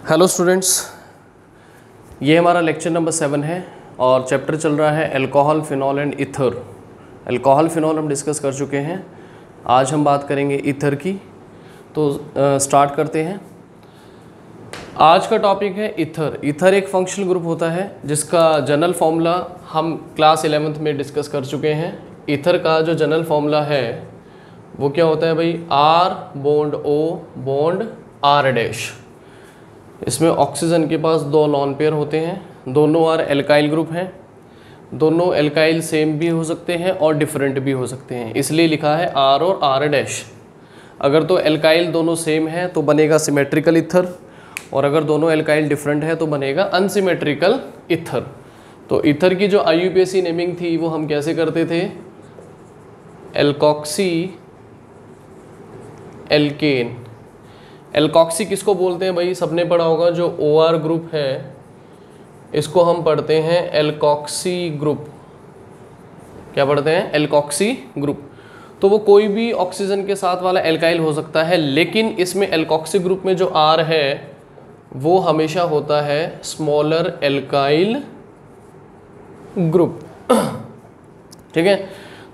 Hello students, ये हमारा lecture number 7 है और चैप्टर चल रहा है alcohol, phenol and ether. Alcohol, phenol हम डिस्कस कर चुके हैं। आज हम बात करेंगे ईथर की। तो स्टार्ट करते हैं। आज का टॉपिक है ईथर। ईथर एक फंक्शनल ग्रुप होता है जिसका जनरल फॉर्मूला हम क्लास 11th में डिस्कस कर चुके हैं। ईथर का जो जनरल फॉर्मूला है वो क्या होता है भाई, R bond O bond R dash. इसमें ऑक्सीजन के पास 2 लॉन पेयर होते हैं, दोनों R एल्काइल ग्रुप हैं। दोनों एल्काइल सेम भी हो सकते हैं और डिफरेंट भी हो सकते हैं, इसलिए लिखा है R और R डैश। अगर तो एल्काइल दोनों सेम है तो बनेगा सिमेट्रिकल ईथर, और अगर दोनों एल्काइल डिफरेंट है तो बनेगा अनसिमेट्रिकल ईथर। तो ईथर की जो IUPAC नेमिंग थी वो हम कैसे करते थे, एल्कोक्सी एल्केन। एल्कोक्सी किसको बोलते हैं भाई, सबने पढ़ा होगा, जो OR ग्रुप है इसको हम पढ़ते हैं एल्कोक्सी ग्रुप। क्या पढ़ते हैं, एल्कोक्सी ग्रुप। तो वो कोई भी ऑक्सीजन के साथ वाला एल्काइल हो सकता है, लेकिन इसमें एल्कोक्सी ग्रुप में जो R है वो हमेशा होता है स्मॉलर एल्काइल ग्रुप। ठीक है,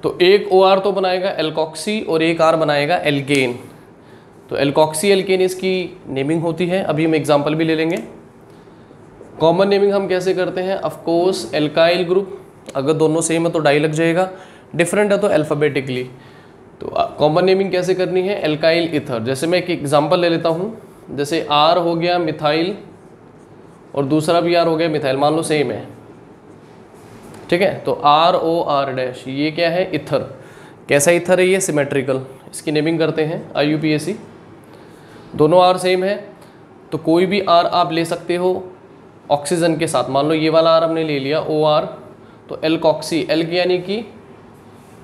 तो एक OR तो बनाएगा एल्कोक्सी और एक R बनाएगा एल्केन। तो एल्कोक्सी एल्केन इसकी नेमिंग होती है। अभी हम एग्जांपल भी ले लेंगे। कॉमन नेमिंग हम कैसे करते हैं, ऑफ कोर्स एल्काइल ग्रुप, अगर दोनों सेम है तो डाई लग जाएगा, डिफरेंट है तो अल्फ़ाबेटिकली। तो कॉमन नेमिंग कैसे करनी है, एल्काइल ईथर। जैसे मैं एक एग्जांपल ले लेता हूँ, जैसे R हो गया मिथाइल और दूसरा भी R हो गया मिथाइल, मान लो सेम है। ठीक है, तो ROR डैश, ये क्या है, ईथर। कैसा ईथर है ये, सिमेट्रिकल। इसकी नेमिंग करते हैं IUPAC। दोनों R सेम है तो कोई भी R आप ले सकते हो ऑक्सीजन के साथ। मान लो ये वाला R हमने ले लिया OR, तो एल्कोक्सी, एल यानी कि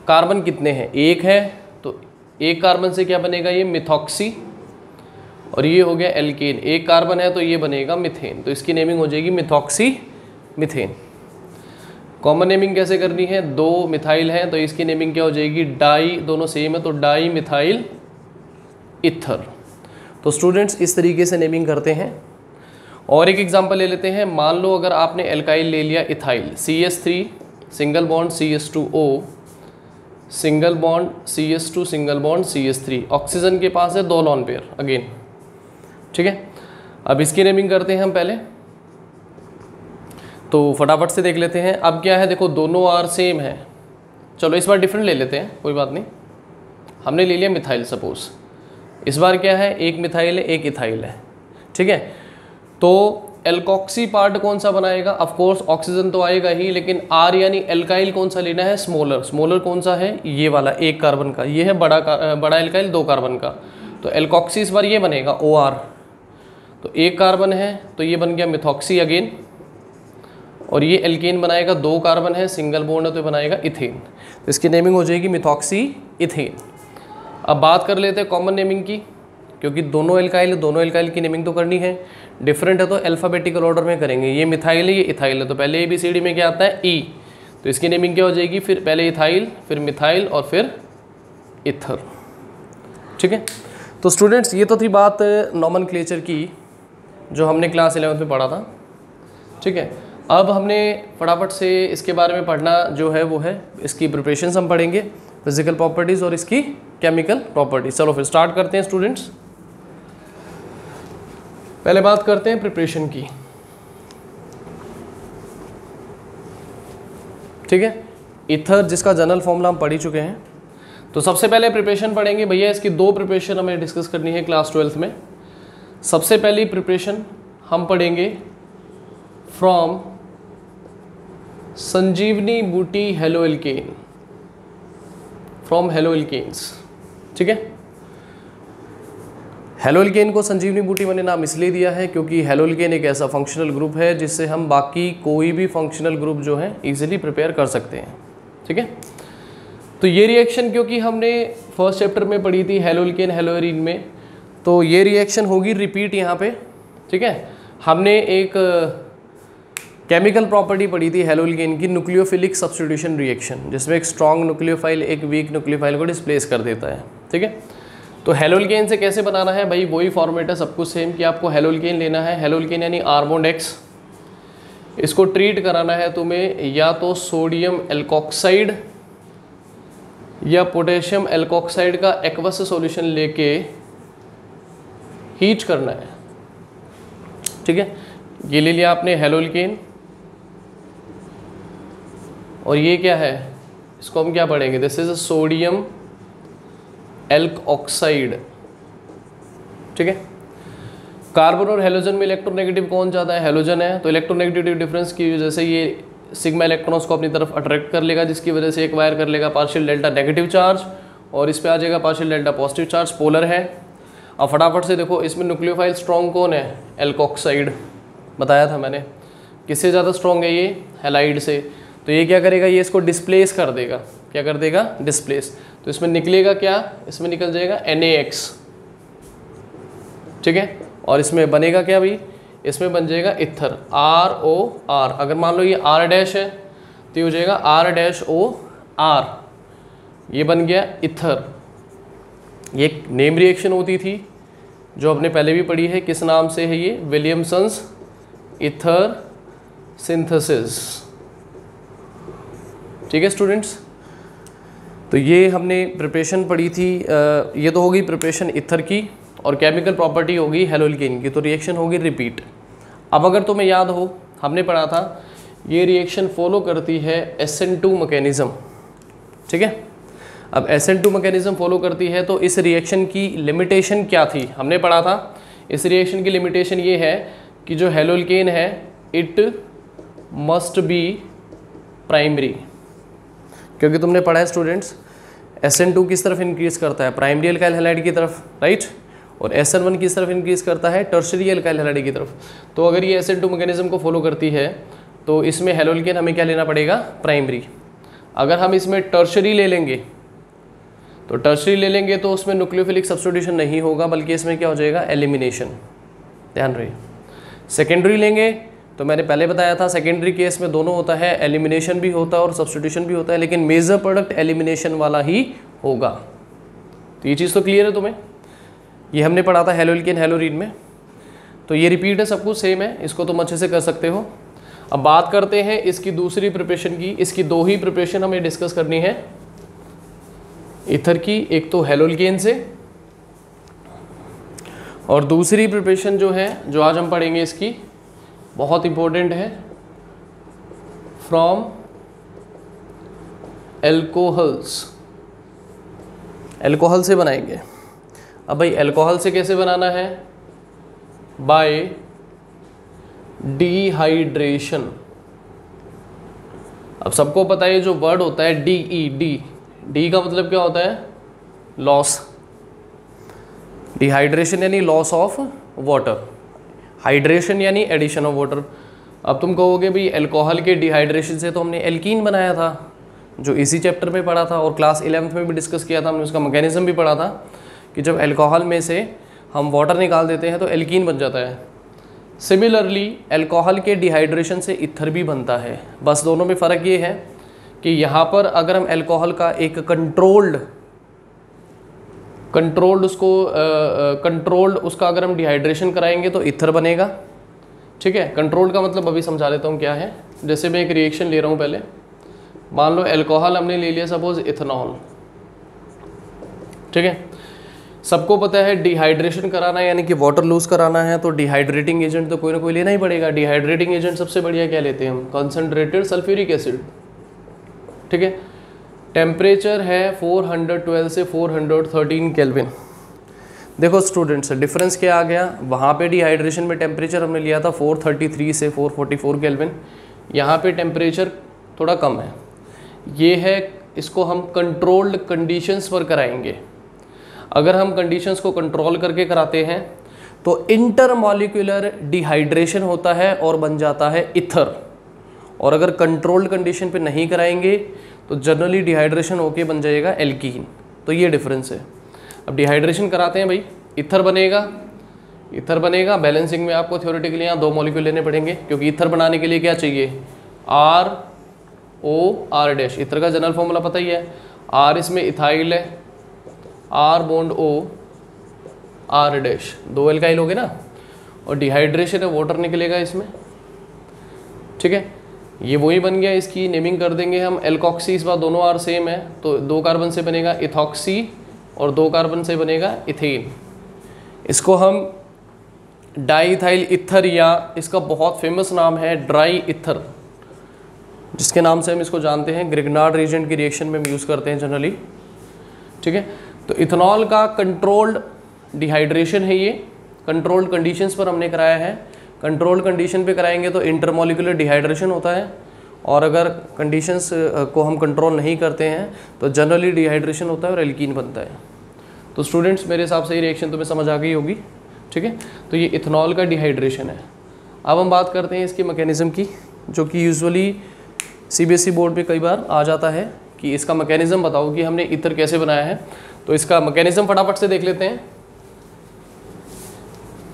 कार्बन कितने हैं, एक है, तो एक कार्बन से क्या बनेगा, ये मिथॉक्सी, और ये हो गया एल्केन, एक कार्बन है तो ये बनेगा मिथेन। तो इसकी नेमिंग हो जाएगी मिथॉक्सी मिथेन। कॉमन नेमिंग कैसे करनी है, 2 मिथाइल है तो इसकी नेमिंग क्या हो जाएगी, डाई, दोनों सेम है तो डाई मिथाइल ईथर। तो स्टूडेंट्स इस तरीके से नेमिंग करते हैं। और एक एग्जांपल ले लेते हैं। मान लो अगर आपने एल्काइल ले लिया ethyl, CH3 single bond CH2O single bond CH2 single bond CH3, oxygen के पास है 2 लॉन पेयर अगेन। ठीक है, अब इसकी नेमिंग करते हैं हम पहले, तो फटाफट से देख लेते हैं। अब क्या है, देखो दोनों R सेम है, चलो इस बार डिफरेंट ले लेते हैं, कोई बात नहीं। हमने ले लिया मिथाइल सपोज, इस बार क्या है, एक मिथाइल है एक इथाइल है। ठीक है, तो एल्कोक्सी पार्ट कौन सा बनाएगा, ऑफ कोर्स ऑक्सीजन तो आएगा ही, लेकिन R यानी एल्काइल कौन सा लेना है, स्मॉलर। स्मॉलर कौन सा है, ये वाला, 1 कार्बन का। ये है बड़ा एल्काइल 2 कार्बन का, तो एल्कोक्सी इस बार ये बनेगा OR। तो 1 कार्बन है तो ये बन गया मिथॉक्सी अगेन, और ये एल्केन बनाएगा, 2 कार्बन है, सिंगल बॉन्ड है तो बनाएगा इथेन। तो इसकी नेमिंग हो जाएगी मिथॉक्सी इथेन। अब बात कर लेते हैं कॉमन नेमिंग की, क्योंकि दोनों एल्काइल की नेमिंग तो करनी है। डिफरेंट है तो अल्फ़ाबेटिकल ऑर्डर में करेंगे। ये मिथाइल है ये इथाइल है, तो पहले ABCD में क्या आता है, E, तो इसकी नेमिंग क्या हो जाएगी, फिर पहले इथाइल फिर मिथाइल और फिर ईथर। ठीक है, तो स्टूडेंट्स ये तो थी बात नॉमेनक्लेचर की जो हमने क्लास 11th में पढ़ा था। ठीक है, अब हमने फटाफट से इसके बारे में पढ़ना जो है वो है, इसकी प्रिपरेशंस हम पढ़ेंगे, फिजिकल प्रॉपर्टीज़ और इसकी केमिकल प्रॉपर्टीज। चलो फिर स्टार्ट करते हैं स्टूडेंट्स। पहले बात करते हैं प्रिपरेशन की। ठीक है, ईथर जिसका जनरल फॉर्मूला हम पढ़ ही चुके हैं, तो सबसे पहले प्रिपरेशन पढ़ेंगे भैया। इसकी 2 प्रिपरेशन हमें डिस्कस करनी है क्लास 12th में। सबसे पहली प्रिपरेशन हम पढ़ेंगे फ्रॉम संजीवनी बूटी हेलोएल्केन, फ्रॉम हेलोएल्केन्स। ठीक है, हेलोएल्केन को संजीवनी बूटी मैंने नाम इसलिए दिया है क्योंकि हेलोएल्केन एक ऐसा फंक्शनल ग्रुप है जिससे हम बाकी कोई भी फंक्शनल ग्रुप जो है इजीली प्रिपेयर कर सकते हैं। ठीक है, तो ये रिएक्शन क्योंकि हमने फर्स्ट चैप्टर में पढ़ी थी हेलोएल्केन हेलोएरीन में, तो ये रिएक्शन होगी रिपीट यहाँ पे। ठीक है, हमने एक केमिकल प्रॉपर्टी पढ़ी थी हेलोएल्केन की, न्यूक्लियोफिलिक सब्स्टिट्यूशन रिएक्शन, जिसमें एक स्ट्रॉन्ग न्यूक्लियोफाइल एक वीक न्यूक्लियोफाइल को डिस्प्लेस कर देता है। ठीक है, तो हेलोल्केन से कैसे बनाना है भाई, वही फॉर्मेट है, सब कुछ सेम, कि आपको हेलोल्केन लेना है। हेलोल्केन यानी R बॉन्ड X, इसको ट्रीट कराना है तुम्हें या तो सोडियम एल्कोक्साइड या पोटेशियम एल्कोक्साइड का एक्वस सॉल्यूशन लेके हीट करना है। ठीक है, ये ले लिया आपने हेलोल्केन, और ये क्या है, इसको हम क्या पढ़ेंगे, this is sodium elk oxide. ठीक है, कार्बन और हेलोजन में इलेक्ट्रोनेगेटिव कौन ज़्यादा है, हेलोजन है, तो इलेक्ट्रोनेगेटिव डिफरेंस की वजह से ये सिग्मा इलेक्ट्रॉन्स को अपनी तरफ अट्रैक्ट कर लेगा, जिसकी वजह से एक वायर कर लेगा पार्शियल डेल्टा नेगेटिव चार्ज और इस पे आ जाएगा partial delta positive charge, polar है। अब फटाफट से देखो इसमें न्यूक्लियोफाइल स्ट्रॉन्ग कौन है, एल्कोक्साइड, बताया था मैंने। किससे ज़्यादा स्ट्रॉन्ग है ये, हैलाइड से। तो ये क्या करेगा, ये इसको डिस्प्लेस कर देगा, क्या कर देगा, डिस्प्लेस। तो इसमें निकलेगा क्या, इसमें निकल जाएगा NaX। ठीक है, और इसमें बनेगा क्या भाई, इसमें बन जाएगा इथर, ROR। अगर मान लो ये R डैश है तो ये हो जाएगा R-OR, ये बन गया इथर। ये एक नेम रिएक्शन होती थी जो आपने पहले भी पढ़ी है, किस नाम से है ये, विलियमसन्स इथर सिंथेसिस। ठीक है स्टूडेंट्स, तो ये हमने प्रिपरेशन पढ़ी थी, ये तो होगी प्रिपरेशन इथर की, और केमिकल प्रॉपर्टी होगी हेलोल्केन की, तो रिएक्शन होगी रिपीट। अब अगर तुम्हें याद हो, हमने पढ़ा था ये रिएक्शन फॉलो करती है SN2 मैकेनिज्म। ठीक है, अब SN2 मैकेनिज्म फॉलो करती है, तो इस रिएक्शन की लिमिटेशन क्या थी, हमने पढ़ा था। इस रिएक्शन की लिमिटेशन ये है कि जो हेलोल्केन है इट मस्ट बी प्राइमरी, क्योंकि तुमने पढ़ा है स्टूडेंट्स SN2 किस तरफ इंक्रीज करता है, प्राइमरी अल्काइल हैलाइड की तरफ, राइट, और SN1 किस तरफ इंक्रीज करता है, टर्शियरी अल्काइल हैलाइड की तरफ। तो अगर ये SN2 मैकेनिज्म को फॉलो करती है तो इसमें हेलोल्केन हमें क्या लेना पड़ेगा, प्राइमरी। अगर हम इसमें टर्शियरी ले लेंगे तो उसमें न्यूक्लियोफिलिक सब्स्टिट्यूशन नहीं होगा, बल्कि इसमें क्या हो जाएगा, एलिमिनेशन, ध्यान रहे। सेकेंडरी लेंगे तो मैंने पहले बताया था, सेकेंडरी केस में दोनों होता है, एलिमिनेशन भी होता है और सब्स्टिट्यूशन भी होता है, लेकिन मेजर प्रोडक्ट एलिमिनेशन वाला ही होगा। तो ये चीज़ तो क्लियर है तुम्हें, ये हमने पढ़ा था हेलोल्केन हेलोरीन में। तो ये रिपीट है, सब कुछ सेम है, इसको तुम अच्छे से कर सकते हो। अब बात करते हैं इसकी दूसरी प्रिपरेशन की। इसकी दो ही प्रिपरेशन हमें डिस्कस करनी है ईथर की, एक तो हेलोल्केन से, और दूसरी प्रिपरेशन जो है, जो आज हम पढ़ेंगे, इसकी बहुत इंपॉर्टेंट है, फ्रॉम एल्कोहल्स। एल्कोहल से बनाएंगे। अब भाई एल्कोहल से कैसे बनाना है, बाय डिहाइड्रेशन। अब सबको पता है जो वर्ड होता है डी का मतलब क्या होता है, लॉस। डिहाइड्रेशन यानी लॉस ऑफ वाटर, हाइड्रेशन यानी एडिशन ऑफ वाटर। अब तुम कहोगे भाई एल्कोहल के डिहाइड्रेशन से तो हमने एल्कीन बनाया था, जो इसी चैप्टर में पढ़ा था और क्लास 11th में भी डिस्कस किया था हमने, उसका मैकेनिज्म भी पढ़ा था कि जब एल्कोहल में से हम वाटर निकाल देते हैं तो एल्कीन बन जाता है। सिमिलरली एल्कोहल के डिहाइड्रेशन से इथर भी बनता है, बस दोनों में फ़र्क ये है कि यहाँ पर अगर हम एल्कोहल का एक कंट्रोल्ड उसका अगर हम डिहाइड्रेशन कराएंगे तो इथर बनेगा। ठीक है, कंट्रोल्ड का मतलब अभी समझा देता हूँ क्या है। जैसे मैं एक रिएक्शन ले रहा हूँ, पहले मान लो एल्कोहल हमने ले लिया सपोज इथेनॉल। ठीक है, सबको पता है डिहाइड्रेशन कराना है यानी कि वाटर लूज कराना है, तो डिहाइड्रेटिंग एजेंट तो कोई ना कोई लेना ही पड़ेगा। डिहाइड्रेटिंग एजेंट सबसे बढ़िया क्या लेते हैं हम, कंसनट्रेटेड सल्फ्यूरिक एसिड। ठीक है, टेम्परेचर है 412 से 413 केल्विन। देखो स्टूडेंट्स डिफरेंस क्या आ गया, वहाँ पे डिहाइड्रेशन में टेम्परेचर हमने लिया था 433 से 444 केल्विन, यहाँ पे टेम्परेचर थोड़ा कम है। ये है, इसको हम कंट्रोल्ड कंडीशंस पर कराएंगे। अगर हम कंडीशंस को कंट्रोल करके कराते हैं तो इंटरमॉलिक्यूलर डिहाइड्रेशन होता है और बन जाता है इथर, और अगर कंट्रोल्ड कंडीशन पे नहीं कराएंगे तो जनरली डिहाइड्रेशन होके बन जाएगा एल्कीन। तो ये डिफरेंस है। अब डिहाइड्रेशन कराते हैं भाई, इथर बनेगा। बैलेंसिंग में आपको थ्योरेटिकली यहाँ 2 मॉलिक्यूल लेने पड़ेंगे, क्योंकि इथर बनाने के लिए क्या चाहिए, ROR डैश। इथर का जनरल फॉर्मूला पता ही है, R इसमें इथाइल है, R bond O R dash, 2 alkyl हो गए ना, और डिहाइड्रेशन है वाटर निकलेगा इसमें, ठीक है। ये वही बन गया, इसकी नेमिंग कर देंगे हम एल्कॉक्सी, इस बार दोनों R सेम है तो 2 कार्बन से बनेगा इथॉक्सी और 2 कार्बन से बनेगा इथेन। इसको हम डाईइथाइल ईथर या इसका बहुत फेमस नाम है ड्राई ईथर, जिसके नाम से हम इसको जानते हैं, ग्रिग्नार्ड रीजेंट की रिएक्शन में हम यूज़ करते हैं जनरली, ठीक है। तो इथेनॉल का कंट्रोल्ड डिहाइड्रेशन है, ये कंट्रोल्ड कंडीशंस पर हमने कराया है। कंट्रोल्ड कंडीशन पे कराएंगे तो इंटरमोलिकुलर डिहाइड्रेशन होता है, और अगर कंडीशंस को हम कंट्रोल नहीं करते हैं तो जनरली डिहाइड्रेशन होता है और एल्कीन बनता है। तो स्टूडेंट्स मेरे हिसाब से ये रिएक्शन तुम्हें समझ आ गई होगी, ठीक है। तो ये इथेनॉल का डिहाइड्रेशन है। अब हम बात करते हैं इसकी मैकेनिज़्म की, जो कि यूजुअली CBSE बोर्ड पे कई बार आ जाता है कि इसका मैकेनिज़्म बताओ कि हमने ईथर कैसे बनाया है। तो इसका मैकेनिज़्म फटाफट से देख लेते हैं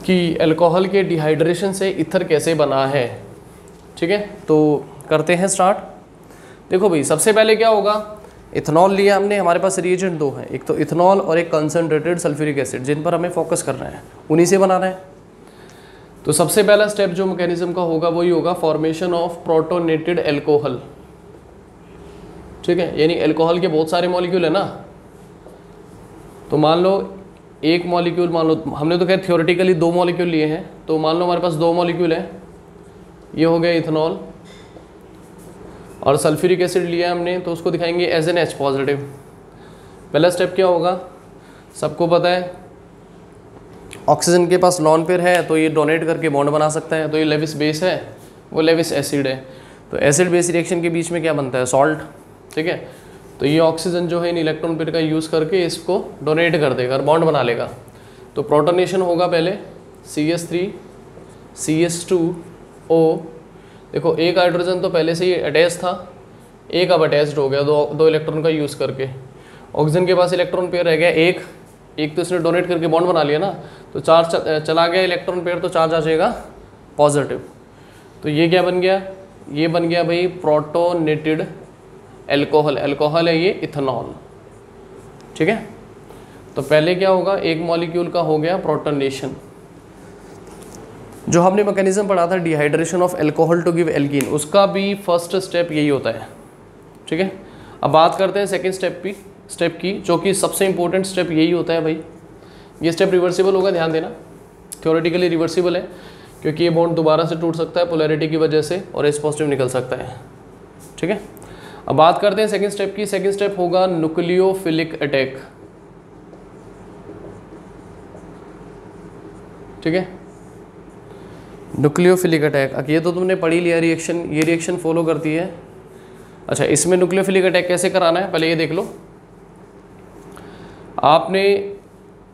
कि अल्कोहल के डिहाइड्रेशन से ईथर कैसे बना है, ठीक है। तो करते हैं स्टार्ट। देखो भाई, सबसे पहले क्या होगा, इथेनॉल लिया हमने, हमारे पास रिएजेंट 2 हैं, एक तो इथेनॉल और एक कंसनट्रेटेड सल्फ्यूरिक एसिड, जिन पर हमें फोकस करना है, उन्हीं से बनाना है। तो सबसे पहला स्टेप जो मैकेनिज्म का होगा वही होगा फॉर्मेशन ऑफ प्रोटोनेटेड एल्कोहल, ठीक है। यानी एल्कोहल के बहुत सारे मॉलिक्यूल है ना, तो मान लो एक मॉलिक्यूल, मान लो हमने तो क्या थियोरेटिकली 2 मॉलिक्यूल लिए हैं, तो मान लो हमारे पास 2 मॉलिक्यूल है, ये हो गया इथेनॉल, और सल्फ्यूरिक एसिड लिया हमने तो उसको दिखाएंगे एज एन H पॉजिटिव। पहला स्टेप क्या होगा, सबको पता है ऑक्सीजन के पास लॉन पेयर है तो ये डोनेट करके बॉन्ड बना सकता है, तो ये लेविस बेस है, वो लेविस एसिड है। तो एसिड बेस रिएक्शन के बीच में क्या बनता है, सॉल्ट, ठीक है। तो ये ऑक्सीजन जो है इन इलेक्ट्रॉन पेयर का यूज़ करके इसको डोनेट कर देगा और बॉन्ड बना लेगा। तो प्रोटोनेशन होगा पहले CH3 CH2O, देखो एक हाइड्रोजन तो पहले से ही अटैच था, एक अब अटैच्ड हो गया दो इलेक्ट्रॉन का यूज़ करके। ऑक्सीजन के पास इलेक्ट्रॉन पेयर रह गया एक तो इसने डोनेट करके बॉन्ड बना लिया ना, तो चार्ज चला गया इलेक्ट्रॉन पेयर, तो चार्ज आ जाएगा पॉजिटिव। तो ये क्या बन गया, ये बन गया भाई प्रोटोनेटेड एल्कोहल, एल्कोहल है ये इथेनॉल, ठीक है। तो पहले क्या होगा, एक मॉलिक्यूल का हो गया प्रोटोनेशन। जो हमने मैकेनिज्म पढ़ा था dehydration of alcohol to give alkene, उसका भी फर्स्ट स्टेप यही होता है, ठीक है। अब बात करते हैं सेकेंड स्टेप की, जो कि सबसे इंपॉर्टेंट स्टेप यही होता है भाई। ये स्टेप रिवर्सिबल होगा, ध्यान देना, थ्योरेटिकली रिवर्सिबल है, क्योंकि ये बॉन्ड दोबारा से टूट सकता है पोलैरिटी की वजह से और H पॉजिटिव निकल सकता है, ठीक है। अब बात करते हैं सेकेंड स्टेप की। सेकेंड स्टेप होगा न्यूक्लियोफिलिक अटैक, ठीक है। न्यूक्लियोफिलिक अटैक, ये तो तुमने पढ़ ही लिया रिएक्शन, ये रिएक्शन फॉलो करती है। अच्छा, इसमें न्यूक्लियोफिलिक अटैक कैसे कराना है पहले ये देख लो। आपने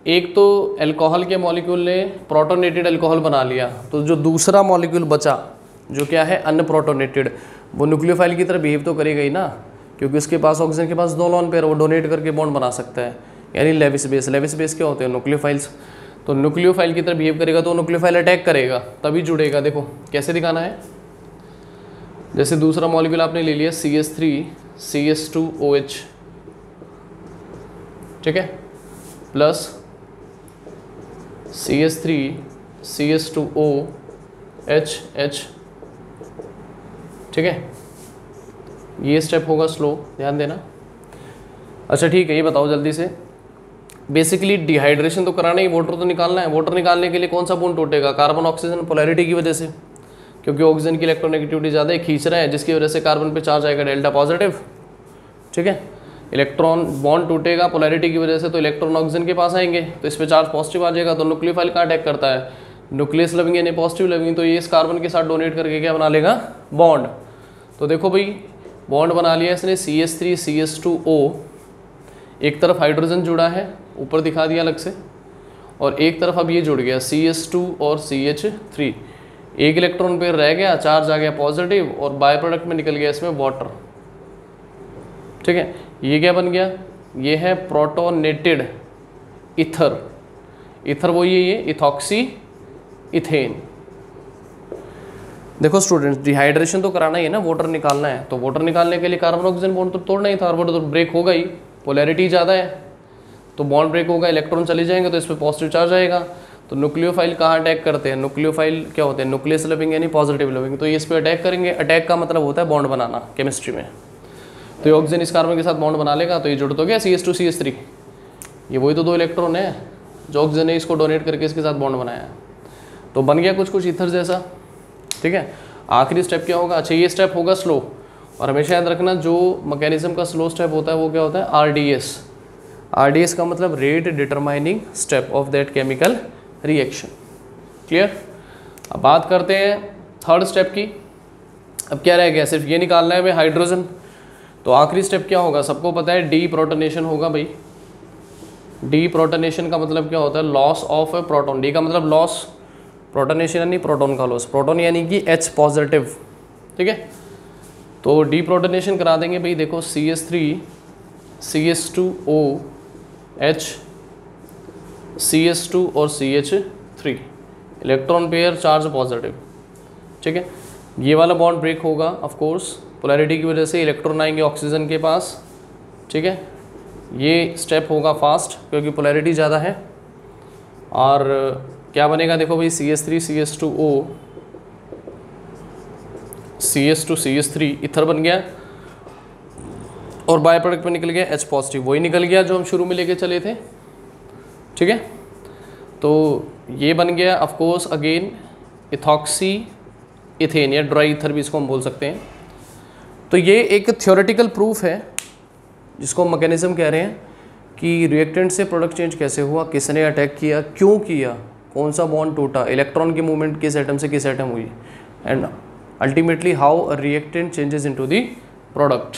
एक तो अल्कोहल के मॉलिक्यूल ने प्रोटोनेटेड अल्कोहल बना लिया, तो जो दूसरा मॉलिक्यूल बचा जो क्या है अनप्रोटोनेटेड, वो न्यूक्लियोफाइल की तरह बिहेव तो करेगा ही ना, क्योंकि उसके पास ऑक्सीजन के पास 2 लॉन पेयर, वो डोनेट करके बॉन्ड बना सकता है, यानी लेविस बेस। लेविस बेस क्या होते हैं, न्यूक्लियोफाइल्स। तो न्यूक्लियोफाइल की तरह बिहेव करेगा तो न्यूक्लियोफाइल अटैक करेगा, तभी जुड़ेगा। देखो कैसे दिखाना है, जैसे दूसरा मॉलिक्यूल आपने ले लिया CH3 CH2OH, ठीक है, प्लस CH3 CH2OH, ठीक है। ये स्टेप होगा स्लो, ध्यान देना। अच्छा ठीक है, ये बताओ जल्दी से, बेसिकली डिहाइड्रेशन तो कराना ही, वाटर तो निकालना है। वाटर निकालने के लिए कौन सा बॉन्ड टूटेगा, कार्बन ऑक्सीजन पोलैरिटी की वजह से, क्योंकि ऑक्सीजन की इलेक्ट्रोनेगेटिविटी ज़्यादा है, खींच रहा है, जिसकी वजह से कार्बन पे चार्ज आएगा डेल्टा पॉजिटिव, ठीक है। इलेक्ट्रॉन बॉन्ड टूटेगा पोलैरिटी की वजह से, तो इलेक्ट्रॉन ऑक्सीजन के पास आएंगे, तो इस पर चार्ज पॉजिटिव आ जाएगा, तो न्यूक्लियोफाइल का अटैक करता है, न्यूक्लियस लविंग यानी पॉजिटिव लविंग, तो ये इस कार्बन के साथ डोनेट करके क्या बना लेगा, बॉन्ड। तो देखो भाई बॉन्ड बना लिया इसने CH3 CH2O, एक तरफ हाइड्रोजन जुड़ा है, ऊपर दिखा दिया अलग से, और एक तरफ अब ये जुड़ गया CH2 और CH3, एक इलेक्ट्रॉन पेयर रह गया, चार्ज आ गया पॉजिटिव, और बाय प्रोडक्ट में निकल गया इसमें वाटर, ठीक है। ये क्या बन गया, ये है प्रोटोनेटेड ईथर। ईथर वही है ये, इथॉक्सी इथेन। देखो स्टूडेंट्स, डिहाइड्रेशन तो कराना ही है ना, वाटर निकालना है, तो वाटर निकालने के लिए कार्बन ऑक्सीजन बॉन्ड तो तोड़ना ही था, और वो तो ब्रेक होगा ही, पोलैरिटी ज़्यादा है, तो तो बॉन्ड ब्रेक होगा, इलेक्ट्रॉन चले जाएंगे तो इस पर पॉजिटिव चार्ज आएगा। तो न्यूक्लियोफाइल कहाँ अटैक करते हैं, न्यूक्लियोफाइल क्या होते हैं, न्यूक्लियस लविंग यानी पॉजिटिव लविंग, तो ये इस पर अटैक करेंगे। अटैक का मतलब होता है बॉन्ड बनाना केमिस्ट्री में। तो ये ऑक्सीजन इस कार्बन के साथ बॉन्ड बना लेगा, तो ये जुड़ तो गया CH2CH3, ये वही तो 2 इलेक्ट्रॉन है जो ऑक्सीजन ने इसको डोनेट करके इसके साथ बॉन्ड बनाया है, तो बन गया कुछ कुछ ईथर जैसा। ठीक है, आखिरी स्टेप क्या होगा, अच्छा ये स्टेप होगा स्लो, और हमेशा याद रखना जो मैकेनिज्म का स्लो स्टेप होता है वो क्या होता है, RDS। RDS का मतलब rate determining step of that chemical reaction. Clear. अब बात करते हैं थर्ड स्टेप की। अब क्या रह गया, सिर्फ ये निकालना है भाई हाइड्रोजन। तो आखिरी स्टेप क्या होगा, सबको पता है डी प्रोटोनेशन होगा भाई। डी प्रोटोनेशन का मतलब क्या होता है, loss of A proton. D का मतलब लॉस, प्रोटोनेशन यानी प्रोटॉन का लॉस, प्रोटॉन यानी कि H पॉजिटिव। ठीक है, तो डी प्रोटोनेशन करा देंगे भाई। देखो CH3 CH2O H CH2 और CH3 electron pair charge positive. ठीक है, ये वाला बॉन्ड ब्रेक होगा ऑफ कोर्स पोलैरिटी की वजह से, इलेक्ट्रॉन आएंगे ऑक्सीजन के पास। ठीक है, ये स्टेप होगा फास्ट क्योंकि पोलैरिटी ज़्यादा है। और क्या बनेगा, देखो भाई CH3 CH2O CH2 CH3 ether बन गया, और बाय प्रोडक्ट में निकल गया H पॉजिटिव, वही निकल गया जो हम शुरू में लेके चले थे। ठीक है, तो ये बन गया of course again ethoxy ethane या ड्राई ईथर भी इसको हम बोल सकते हैं। तो ये एक थ्योरेटिकल प्रूफ है जिसको मैकेनिज्म कह रहे हैं कि रिएक्टेंट से प्रोडक्ट चेंज कैसे हुआ, किसने अटैक किया, क्यों किया, कौन सा बॉन्ड टूटा, इलेक्ट्रॉन की मूवमेंट किस एटम से किस एटम हुई, and ultimately how a reactant changes into the product.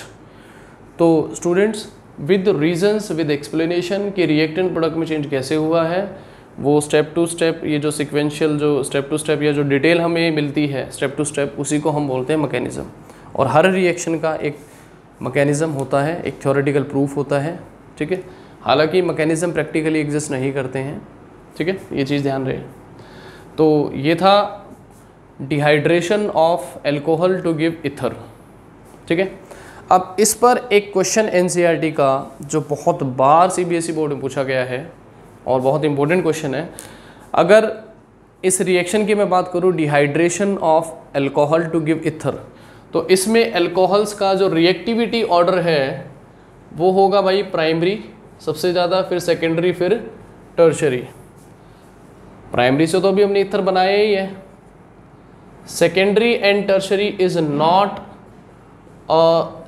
तो students with reasons with explanation कि रिएक्टेंट प्रोडक्ट में चेंज कैसे हुआ है, वो स्टेप टू स्टेप, ये जो सिक्वेंशियल जो स्टेप टू स्टेप या जो डिटेल हमें मिलती है स्टेप टू स्टेप, उसी को हम बोलते हैं मैकेनिज्म। और हर रिएक्शन का एक मैकेनिज्म होता है, एक थ्योरेटिकल प्रूफ होता है। ठीक है, हालांकि मैकेनिज्म प्रैक्टिकली एग्जिस्ट नहीं करते हैं। ठीक है, ये चीज़ ध्यान रहे। तो ये था dehydration of alcohol to give ether. ठीक है, अब इस पर एक क्वेश्चन NCERT का जो बहुत बार CBSE बोर्ड में पूछा गया है और बहुत इंपॉर्टेंट क्वेश्चन है। अगर इस रिएक्शन की मैं बात करूँ dehydration of alcohol to give ether, तो इसमें एल्कोहल्स का जो रिएक्टिविटी ऑर्डर है वो होगा भाई प्राइमरी सबसे ज़्यादा, फिर सेकेंडरी, फिर टर्शरी। प्राइमरी से तो अभी हमने इथर बनाया ही है। Secondary and tertiary is not a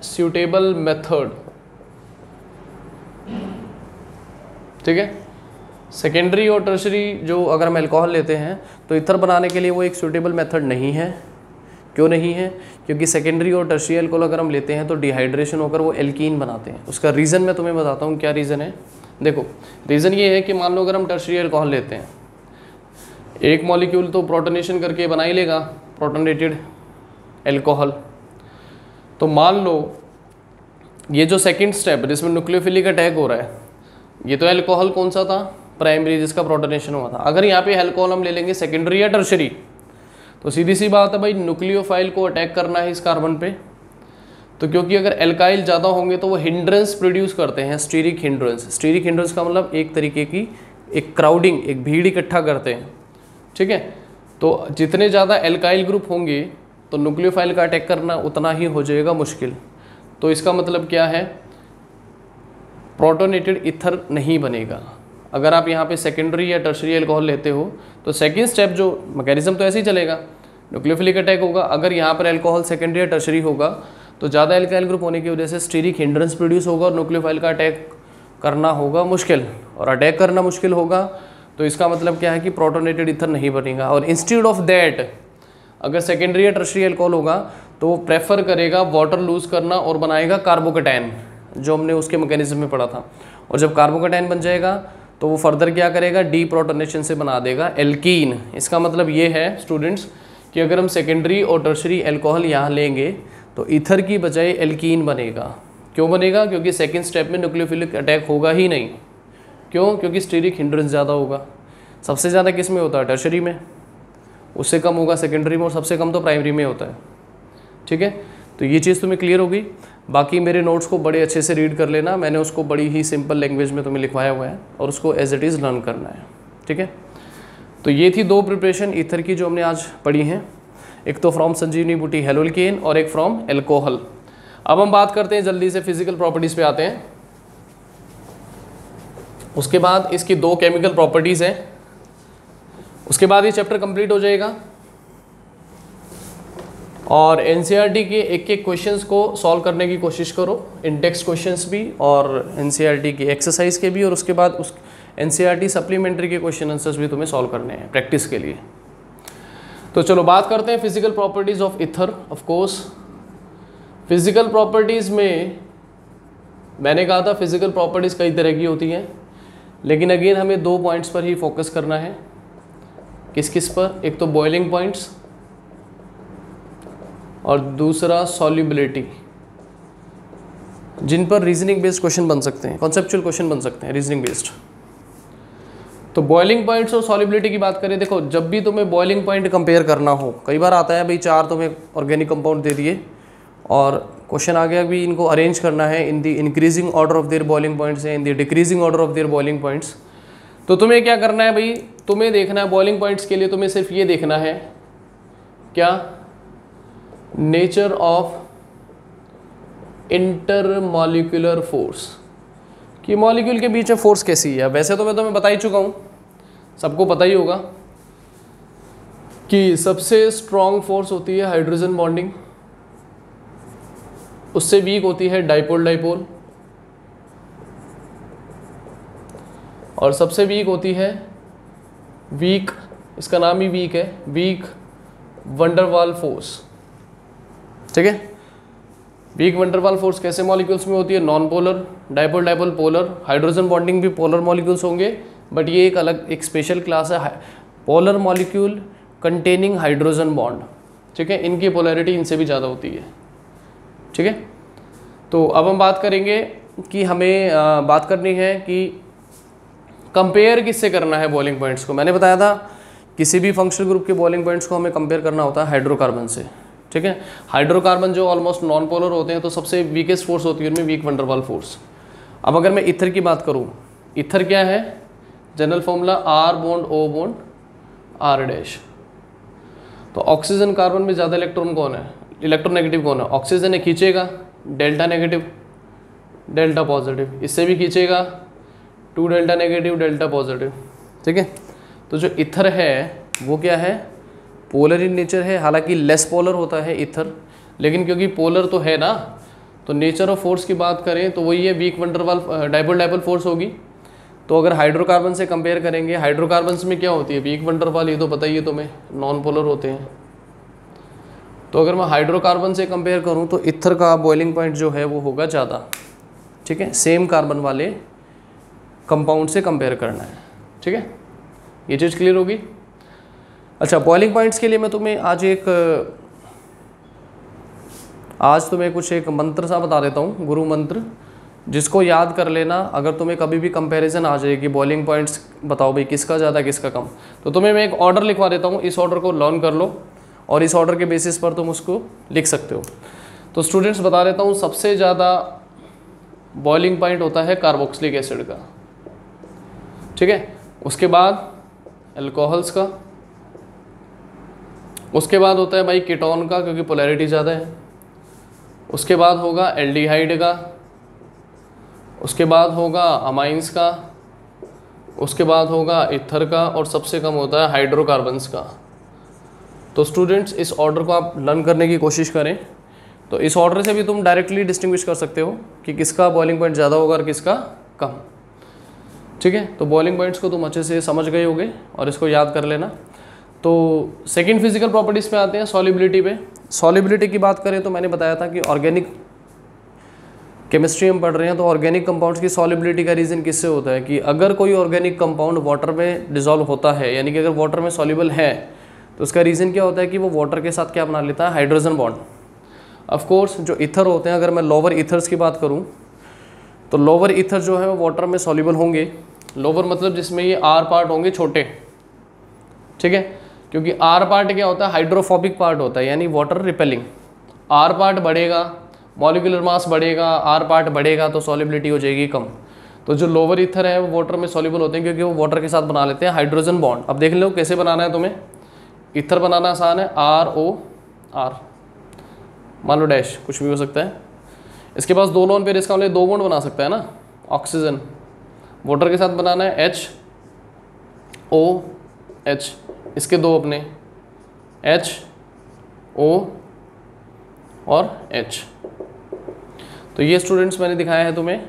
suitable method. ठीक है, सेकेंडरी और टर्शरी जो अगर हम अल्कोहल लेते हैं तो इथर बनाने के लिए वो एक सूटेबल मेथड नहीं है। क्यों नहीं है, क्योंकि सेकेंडरी और टर्शरी अल्कोहल अगर हम लेते हैं तो डिहाइड्रेशन होकर वो एल्कीन बनाते हैं। उसका रीज़न मैं तुम्हें बताता हूँ क्या रीज़न है। देखो रीज़न ये है कि मान लो अगर हम टर्शरी अल्कोहल लेते हैं, एक मॉलिक्यूल तो प्रोटोनेशन करके बना ही लेगा प्रोटोनेटेड अल्कोहल। तो मान लो ये जो सेकंड स्टेप जिसमें न्यूक्लियोफिलिक अटैक हो रहा है, ये तो अल्कोहल कौन सा था, प्राइमरी, जिसका प्रोटोनेशन हुआ था। अगर यहाँ पे अल्कोहल हम ले लेंगे सेकेंडरी या टर्शरी, तो सीधी सी बात है भाई न्यूक्लियोफाइल को अटैक करना है इस कार्बन पे। तो क्योंकि अगर एल्काइल ज़्यादा होंगे तो वो हिंड्रेंस प्रोड्यूस करते हैं, स्टीरिक हिंड्रेंस। स्टीरिक हिंड्रेंस का मतलब एक तरीके की एक क्राउडिंग, एक भीड़ इकट्ठा करते हैं। ठीक है, तो जितने ज़्यादा एल्काइल ग्रुप होंगे तो न्यूक्लियोफाइल का अटैक करना उतना ही हो जाएगा मुश्किल। तो इसका मतलब क्या है, प्रोटोनेटेड इथर नहीं बनेगा। अगर आप यहाँ पे सेकेंडरी या टर्शरी अल्कोहल लेते हो तो सेकंड स्टेप जो मैकेनिज्म तो ऐसे ही चलेगा, न्यूक्लियोफिलिक अटैक होगा। अगर यहाँ पर अल्कोहल सेकेंडरी या टर्शरी होगा तो ज़्यादा एल्काइल ग्रुप होने की वजह से स्टीरिक हिंड्रेंस प्रोड्यूस होगा और न्यूक्लियोफाइल का अटैक करना होगा मुश्किल। और अटैक करना मुश्किल होगा तो इसका मतलब क्या है कि प्रोटोनेटेड इथर नहीं बनेगा। और इंस्टेड ऑफ दैट अगर सेकेंडरी या टर्शरी अल्कोहल होगा तो वो प्रेफर करेगा वाटर लूज करना और बनाएगा कार्बोकेटायन, जो हमने उसके मैकेनिज्म में पढ़ा था। और जब कार्बोकेटायन बन जाएगा तो वो फर्दर क्या करेगा, डी प्रोटोनेशन से बना देगा एल्कीन। इसका मतलब ये है स्टूडेंट्स कि अगर हम सेकेंडरी और टर्शरी अल्कोहल यहाँ लेंगे तो ईथर की बजाय एल्कीन बनेगा। क्यों बनेगा, क्योंकि सेकेंड स्टेप में न्यूक्लियोफिलिक अटैक होगा ही नहीं। क्यों, क्योंकि स्टीरिक हिंड्रेंस ज़्यादा होगा। सबसे ज़्यादा किस में होता है, टर्शरी में, उससे कम होगा सेकेंडरी में, और सबसे कम तो प्राइमरी में होता है। ठीक है, तो ये चीज़ तुम्हें क्लियर होगी। बाकी मेरे नोट्स को बड़े अच्छे से रीड कर लेना, मैंने उसको बड़ी ही सिंपल लैंग्वेज में तुम्हें लिखवाया हुआ है और उसको एज इट इज़ लर्न करना है, ठीक है। तो ये थी 2 प्रिपरेशन ईथर की जो हमने आज पढ़ी हैं, एक तो फ्रॉम संजीवनी बूटी हेलोल्केन और एक फ्रॉम एल्कोहल। अब हम बात करते हैं जल्दी से फिजिकल प्रॉपर्टीज़ पे आते हैं। उसके बाद इसकी 2 केमिकल प्रॉपर्टीज़ हैं, उसके बाद ये चैप्टर कंप्लीट हो जाएगा और एनसीईआरटी के एक क्वेश्चंस को सॉल्व करने की कोशिश करो, इन टेक्स्ट क्वेश्चंस भी और एनसीईआरटी की एक्सरसाइज के भी, और उसके बाद उस एनसीईआरटी सप्लीमेंट्री के क्वेश्चन आंसर्स भी तुम्हें सॉल्व करने हैं प्रैक्टिस के लिए। तो चलो बात करते हैं physical properties of ether. Of course physical properties में मैंने कहा था फिजिकल प्रॉपर्टीज़ कई तरह की होती हैं, लेकिन अगेन हमें 2 पॉइंट्स पर ही फोकस करना है। किस किस पर? एक तो बॉइलिंग पॉइंट्स और दूसरा सॉल्युबिलिटी, जिन पर रीजनिंग बेस्ड क्वेश्चन बन सकते हैं, कॉन्सेप्चुअल क्वेश्चन बन सकते हैं रीजनिंग बेस्ड। तो बॉइलिंग पॉइंट्स और सॉल्युबिलिटी की बात करें, देखो जब भी तुम्हें बॉइलिंग पॉइंट कंपेयर करना हो, कई बार आता है भाई 4 तुम्हें ऑर्गेनिक कंपाउंड दे दिए और क्वेश्चन आ गया भी इनको अरेंज करना है in the increasing order of their boiling points है, in the decreasing order of their boiling points. तो तुम्हें क्या करना है भाई, तुम्हें देखना है बॉइलिंग पॉइंट्स के लिए तुम्हें सिर्फ ये देखना है क्या, नेचर ऑफ इंटरमॉलिक्यूलर फोर्स, कि मॉलिक्यूल के बीच में फोर्स कैसी है। वैसे तो मैं तुम्हें बता ही चुका हूँ, सबको पता ही होगा कि सबसे स्ट्रॉन्ग फोर्स होती है हाइड्रोजन बॉन्डिंग, उससे वीक होती है डाइपोल डाइपोल, और सबसे वीक होती है वीक, इसका नाम ही वीक है, वीक वंडरवाल फोर्स, ठीक है। वीक वंडरवाल फोर्स कैसे मॉलिक्यूल्स में होती है, non polar, dipole dipole polar, hydrogen bonding भी पोलर मॉलिक्यूल्स होंगे, बट ये एक अलग एक स्पेशल क्लास है, polar molecule containing hydrogen bond, ठीक है। इनकी पोलैरिटी इनसे भी ज़्यादा होती है, ठीक है। तो अब हम बात करेंगे कि हमें बात करनी है कि कंपेयर किससे करना है बॉइलिंग पॉइंट्स को। मैंने बताया था किसी भी फंक्शनल ग्रुप के बॉइलिंग पॉइंट्स को हमें कंपेयर करना होता है हाइड्रोकार्बन से, ठीक है। हाइड्रोकार्बन जो ऑलमोस्ट नॉन पोलर होते हैं, तो सबसे वीकेस्ट फोर्स होती है उनमें वीक वंडरवाल फोर्स। अब अगर मैं ईथर की बात करूँ, ईथर क्या है, general formula R bond O bond R dash. तो ऑक्सीजन कार्बन में ज़्यादा इलेक्ट्रॉन कौन है, इलेक्ट्रोनेगेटिव कौन है, ऑक्सीजन है, खींचेगा डेल्टा नेगेटिव डेल्टा पॉजिटिव, इससे भी खींचेगा 2 डेल्टा नेगेटिव डेल्टा पॉजिटिव, ठीक है। तो जो ईथर है वो क्या है, पोलर इन नेचर है, हालांकि लेस पोलर होता है ईथर, लेकिन क्योंकि पोलर तो है ना, तो नेचर ऑफ फोर्स की बात करें तो वही है weak van der Waals dipole dipole force होगी। तो अगर हाइड्रोकार्बन से कंपेयर करेंगे, हाइड्रोकार्बन्स में क्या होती है, वीक वंडरवाल, ये तो पता ही है तुम्हें, नॉन पोलर होते हैं। तो अगर मैं हाइड्रोकार्बन से कंपेयर करूं तो ईथर का बॉइलिंग पॉइंट जो है वो होगा ज़्यादा, ठीक है, सेम कार्बन वाले कंपाउंड से कंपेयर करना है, ठीक है। ये चीज़ क्लियर होगी। अच्छा, बॉइलिंग पॉइंट्स के लिए मैं तुम्हें आज तुम्हें कुछ एक मंत्र सा बता देता हूँ, गुरु मंत्र, जिसको याद कर लेना। अगर तुम्हें कभी भी कंपैरिजन आ जाए कि बॉइलिंग पॉइंट्स बताओ भाई किसका ज़्यादा किसका कम, तो तुम्हें मैं एक ऑर्डर लिखवा देता हूँ, इस ऑर्डर को लर्न कर लो और इस ऑर्डर के बेसिस पर तुम उसको लिख सकते हो। तो स्टूडेंट्स बता देता हूँ, सबसे ज़्यादा बॉइलिंग पॉइंट होता है कार्बोक्सिलिक एसिड का, ठीक है। उसके बाद अल्कोहल्स का, उसके बाद होता है भाई कीटोन का, क्योंकि पोलैरिटी ज़्यादा है। उसके बाद होगा एल्डिहाइड का, उसके बाद होगा अमाइंस का, उसके बाद होगा ईथर का, और सबसे कम होता है हाइड्रोकार्बन्स का। तो स्टूडेंट्स इस ऑर्डर को आप लर्न करने की कोशिश करें, तो इस ऑर्डर से भी तुम डायरेक्टली डिस्टिंग्विश कर सकते हो कि किसका बॉइलिंग पॉइंट ज़्यादा होगा और किसका कम, ठीक है। तो बॉइलिंग पॉइंट्स को तुम अच्छे से समझ गए होगे और इसको याद कर लेना। तो सेकंड फिजिकल प्रॉपर्टीज़ पे आते हैं, सॉल्युबिलिटी पे। सॉल्युबिलिटी की बात करें तो मैंने बताया था कि ऑर्गेनिक केमिस्ट्री हम पढ़ रहे हैं, तो ऑर्गेनिक कंपाउंड्स की सॉल्युबिलिटी का रीज़न किससे होता है कि अगर कोई ऑर्गेनिक कंपाउंड वाटर में डिजॉल्व होता है, यानी कि अगर वाटर में सॉल्युबल है, तो उसका रीज़न क्या होता है कि वो वाटर के साथ क्या बना लेता है, हाइड्रोजन बॉन्ड। ऑफ कोर्स जो ईथर होते हैं, अगर मैं लोअर ईथर्स की बात करूं तो लोअर ईथर जो है वो वाटर में सॉल्युबल होंगे। लोअर मतलब जिसमें ये आर पार्ट होंगे छोटे, ठीक है, क्योंकि आर पार्ट क्या होता है, हाइड्रोफोबिक पार्ट होता है, यानी वाटर रिपेलिंग। आर पार्ट बढ़ेगा, मॉलिक्यूलर मास बढ़ेगा, आर पार्ट बढ़ेगा तो सॉलिबिलिटी हो जाएगी कम। तो जो लोअर ईथर है वो वाटर में सॉल्युबल होते हैं क्योंकि वो वाटर के साथ बना लेते हैं हाइड्रोजन बॉन्ड। अब देख लो कैसे बनाना है तुम्हें, ईथर बनाना आसान है, ROR मान लो डैश कुछ भी हो सकता है। इसके पास दो लोन पेयर, इसका मतलब 2 बॉन्ड बना सकता है ना। ऑक्सीजन वाटर के साथ बनाना है HOH, इसके 2 अपने HO और H। तो ये स्टूडेंट्स मैंने दिखाया है तुम्हें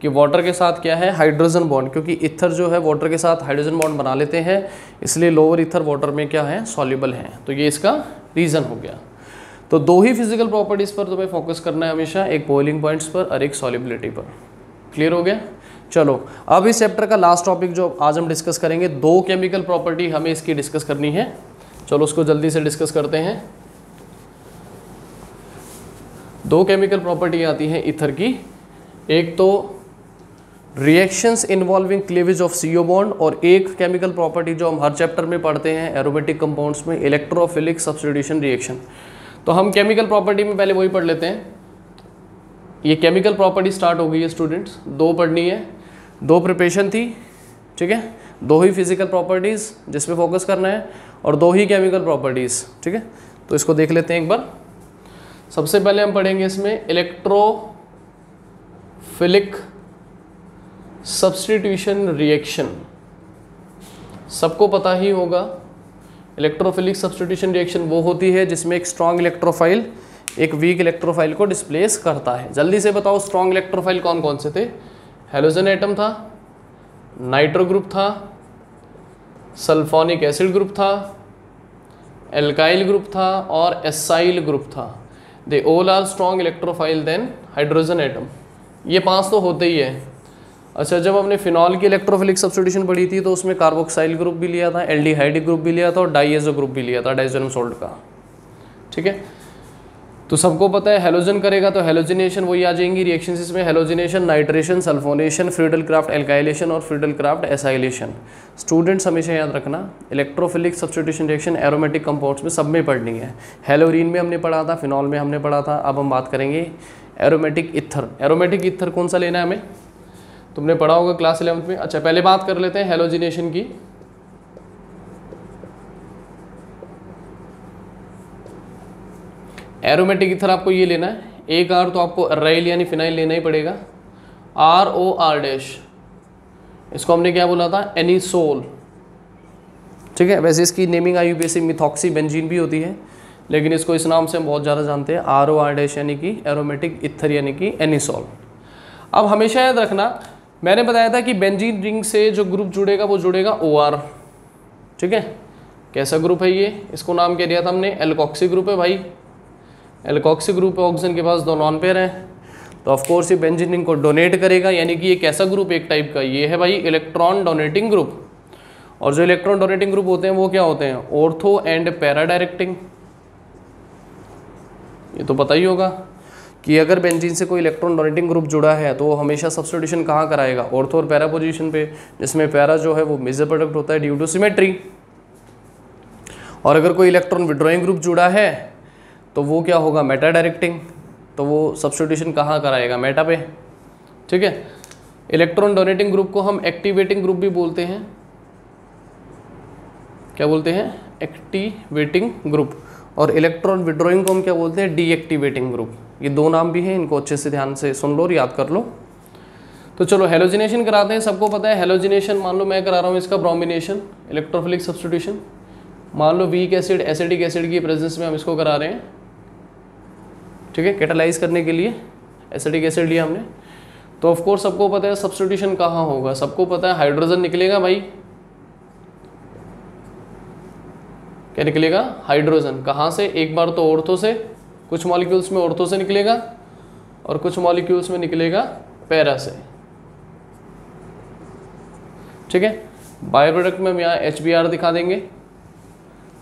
कि वाटर के साथ क्या है हाइड्रोजन बॉन्ड, क्योंकि ईथर जो है वाटर के साथ हाइड्रोजन बॉन्ड बना लेते हैं, इसलिए लोअर ईथर वाटर में क्या है सॉल्युबल है। तो ये इसका रीज़न हो गया। तो 2 ही फिजिकल प्रॉपर्टीज़ पर तुम्हें फोकस करना है हमेशा, एक बॉइलिंग पॉइंट्स पर और एक सॉल्युबिलिटी पर। क्लियर हो गया। चलो अब इस चैप्टर का लास्ट टॉपिक जो आज हम डिस्कस करेंगे, 2 केमिकल प्रॉपर्टी हमें इसकी डिस्कस करनी है। चलो उसको जल्दी से डिस्कस करते हैं। 2 केमिकल प्रॉपर्टी आती हैं ईथर की, एक तो reactions involving cleavage of CO bond, और एक केमिकल प्रॉपर्टी जो हम हर चैप्टर में पढ़ते हैं एरोमेटिक कंपाउंड्स में, इलेक्ट्रोफिलिक सब्स्टिट्यूशन रिएक्शन। तो हम केमिकल प्रॉपर्टी में पहले वही पढ़ लेते हैं। ये केमिकल प्रॉपर्टी स्टार्ट हो गई है स्टूडेंट्स, 2 पढ़नी है, 2 प्रिपरेशन थी, ठीक है, 2 ही फिजिकल प्रॉपर्टीज़ जिसमें फोकस करना है और 2 ही केमिकल प्रॉपर्टीज़, ठीक है। तो इसको देख लेते हैं एक बार। सबसे पहले हम पढ़ेंगे इसमें इलेक्ट्रोफिलिक सब्स्टिट्यूशन रिएक्शन। सबको पता ही होगा इलेक्ट्रोफिलिक सब्स्टिट्यूशन रिएक्शन वो होती है जिसमें एक स्ट्रॉन्ग इलेक्ट्रोफाइल एक वीक इलेक्ट्रोफाइल को डिस्प्लेस करता है। जल्दी से बताओ स्ट्रॉन्ग इलेक्ट्रोफाइल कौन कौन से थे? हेलोजन एटम था, नाइट्रो ग्रुप था, सल्फोनिक एसिड ग्रुप था, एल्काइल ग्रुप था और एसाइल ग्रुप था। They all are strong electrophile than hydrogen atom. ये 5 तो होते ही है। अच्छा, जब हमने फिनॉल की इलेक्ट्रोफिलिक सब्स्टिट्यूशन पढ़ी थी तो उसमें कार्बोक्साइल ग्रुप भी लिया था, एल्डिहाइड ग्रुप भी लिया था और डाइएजो ग्रुप भी लिया था डाइजेनम सोल्ट का, ठीक है। तो सबको पता है हेलोजन करेगा तो हेलोजिनेशन वही आ जाएंगी रिएक्शंस इसमें, halogenation, nitration, sulphonation, Friedel craft alkylation और फ्रीडल क्राफ्ट एसाइलेशन। स्टूडेंट्स हमेशा याद रखना electrophilic substitution reaction aromatic compounds में सब में पढ़नी है। हेलोरीन में हमने पढ़ा था, फिनॉल में हमने पढ़ा था, अब हम बात करेंगे एरोमेटिक ईथर। एरोमेटिक ईथर कौन सा लेना है हमें? तुमने पढ़ा होगा क्लास 11th में। अच्छा, पहले बात कर लेते हैं हेलोजिनेशन की। एरोमेटिक ईथर आपको ये लेना है, एक आर तो आपको अराइल यानी फिनाइल लेना ही पड़ेगा, ROR डैश, इसको हमने क्या बोला था? एनिसोल, ठीक है। वैसे इसकी नेमिंग IUPAC मिथॉक्सी बेंजीन भी होती है, लेकिन इसको इस नाम से हम बहुत ज़्यादा जानते हैं, ROR डैश यानी कि एरोमेटिक ईथर यानी कि एनिसोल। अब हमेशा याद रखना, मैंने बताया था कि बेंजीन रिंग से जो ग्रुप जुड़ेगा वो जुड़ेगा OR, ठीक है। कैसा ग्रुप है ये? इसको नाम क्या दिया था हमने? एल्कोक्सी ग्रुप है भाई। एल्कोक्सी ग्रुप है, ऑक्सीजन के पास 2 नॉन पेयर हैं, तो ऑफकोर्स ये बेंजीन रिंग को डोनेट करेगा, यानी कि ये कैसा ग्रुप? एक टाइप का ये है भाई इलेक्ट्रॉन डोनेटिंग ग्रुप। और जो इलेक्ट्रॉन डोनेटिंग ग्रुप होते हैं वो क्या होते हैं? Ortho and para directing. ये तो पता ही होगा कि अगर बेंजीन से कोई इलेक्ट्रॉन डोनेटिंग ग्रुप जुड़ा है तो वो हमेशा सब्स्टिट्यूशन कहाँ कराएगा? ऑर्थो और पैरा पोजीशन पे, जिसमें पैरा जो है वो मेजर प्रोडक्ट होता है ड्यू टू सिमेट्री। और अगर कोई इलेक्ट्रॉन विड्रॉइंग ग्रुप जुड़ा है तो वो क्या होगा? मेटा डायरेक्टिंग, तो वो सब्स्टिट्यूशन कहाँ कराएगा? मेटा पे, ठीक है। इलेक्ट्रॉन डोनेटिंग ग्रुप को हम एक्टिवेटिंग ग्रुप भी बोलते हैं। क्या बोलते हैं? Activating group. और इलेक्ट्रॉन विड्रॉइंग को हम क्या बोलते हैं? Deactivating group. ये 2 नाम भी हैं, इनको अच्छे से ध्यान से सुन लो और याद कर लो। तो चलो हेलोजिनेशन कराते हैं। सबको पता है हेलोजिनेशन, मान लो मैं करा रहा हूँ इसका ब्रोमिनेशन, इलेक्ट्रोफिलिक सब्स्टिट्यूशन। मान लो वीक एसिड एसिडिक एसिड की प्रेजेंस में हम इसको करा रहे हैं, ठीक है, कैटालाइज करने के लिए एसिडिक एसिड लिया हमने। तो ऑफकोर्स सबको पता है सब्स्टिट्यूशन कहाँ होगा? सबको पता है हाइड्रोजन निकलेगा भाई। क्या निकलेगा? हाइड्रोजन। कहाँ से? एक बार तो ऑर्थो से, कुछ मॉलिक्यूल्स में ऑर्थो से निकलेगा और कुछ मॉलिक्यूल्स में निकलेगा पैरा से, ठीक है। बायो प्रोडक्ट में हम यहाँ HBr दिखा देंगे,